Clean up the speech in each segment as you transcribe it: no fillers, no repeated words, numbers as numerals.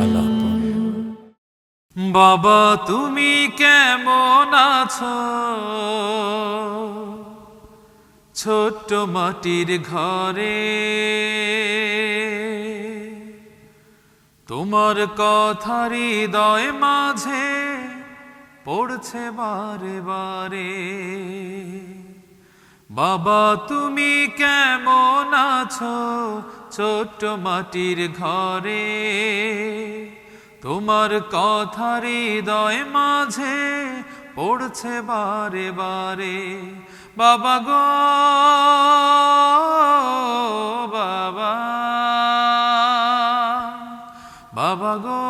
আলাপন। বাবা তুমি কেমন আছো? ছোট্ট মাটির ঘরে তোমার কথা হৃদয় মাঝে পড়ছে বারে বারে। বাবা তুমি কেমন আছো? ছোট্ট মাটির ঘরে তোমার কথা হৃদয় মাঝে পড়ছে বারে বারে। বাবা গো বাবা, বাবা গো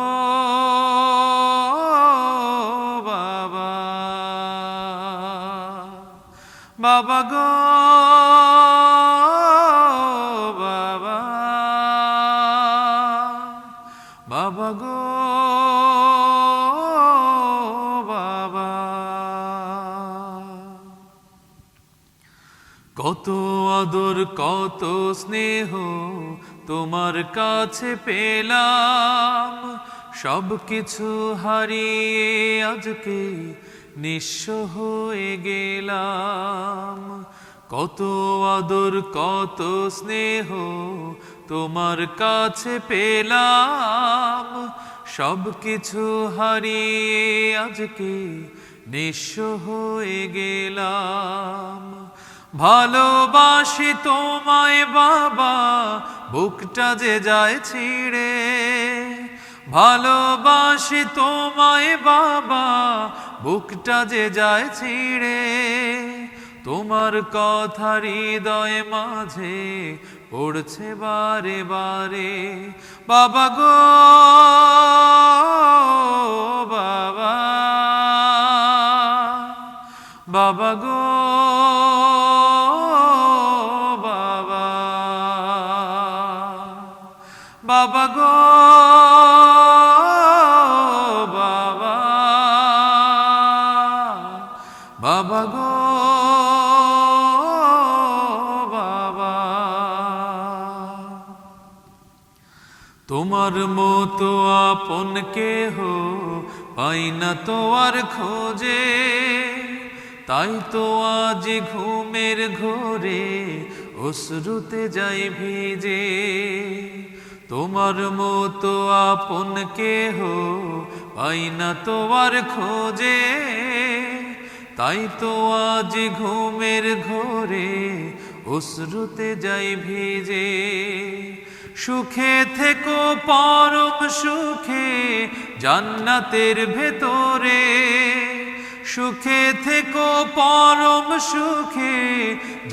বাবা, বাবা গো বাবা, বাবা গো বাবা। কত আদর কত স্নেহ তোমার কাছে পেলাম, সব কিছু হারিয়ে আজকে নিঃস্ব হয়ে গেলাম। কত আদর কত স্নেহ তোমার কাছে পেলাম, সব কিছু হারিয়ে আজকে নিঃস্ব হয়ে গেলাম। ভালোবাসি তোমায় বাবা, বুকটা যে যায় ছিঁড়ে। ভালোবাসি তোমায় বাবা, বুকটা যে যায় ছিঁড়ে। তোমার কথা হৃদয় মাঝে পড়ছে বারে বারে। বাবা গো বাবা, বাবা গো বাবা, বাবা গো বাবা, বাবা গো বাবা। তোমার মতো আপন কেহ পাই না তো আর খোঁজে, তাই তো আজ ঘুমের ঘোরে অশ্রুতে যাই ভিজে। তোমার মতো আপন কেহ পাই না তো আর খোঁজে, তাই তো আজ ঘুমের ঘোরে অশ্রুতে যাই ভিজে। সুখে থেকো পরম সুখে জান্নাতের ভেতরে, সুখে থেকো পরম সুখে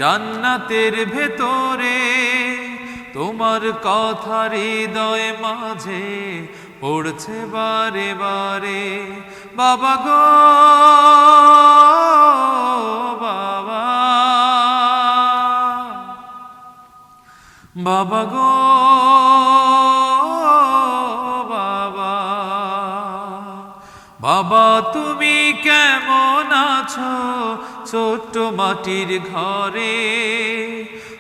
জান্নাতের ভেতরে। তোমার কথা হৃদয় মাঝে পড়ছে বারে বারে। বাবা গো বাবা, বাবা গো বাবা, বাবা তুমি কেমন আছো? ছোট্ট মাটির ঘরে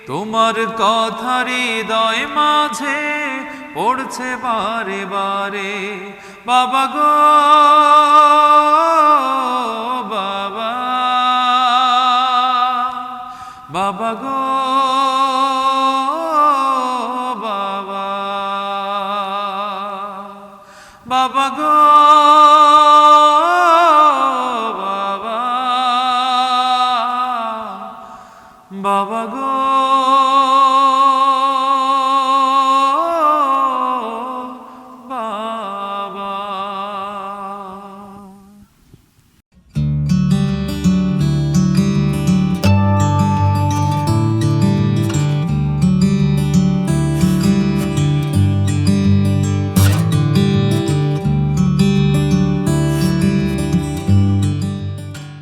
তোমার কথা হৃদয় মাঝে পড়ছে বারে বারে। বাবা গো বাবা, বাবা গো বাবা, বাবা গো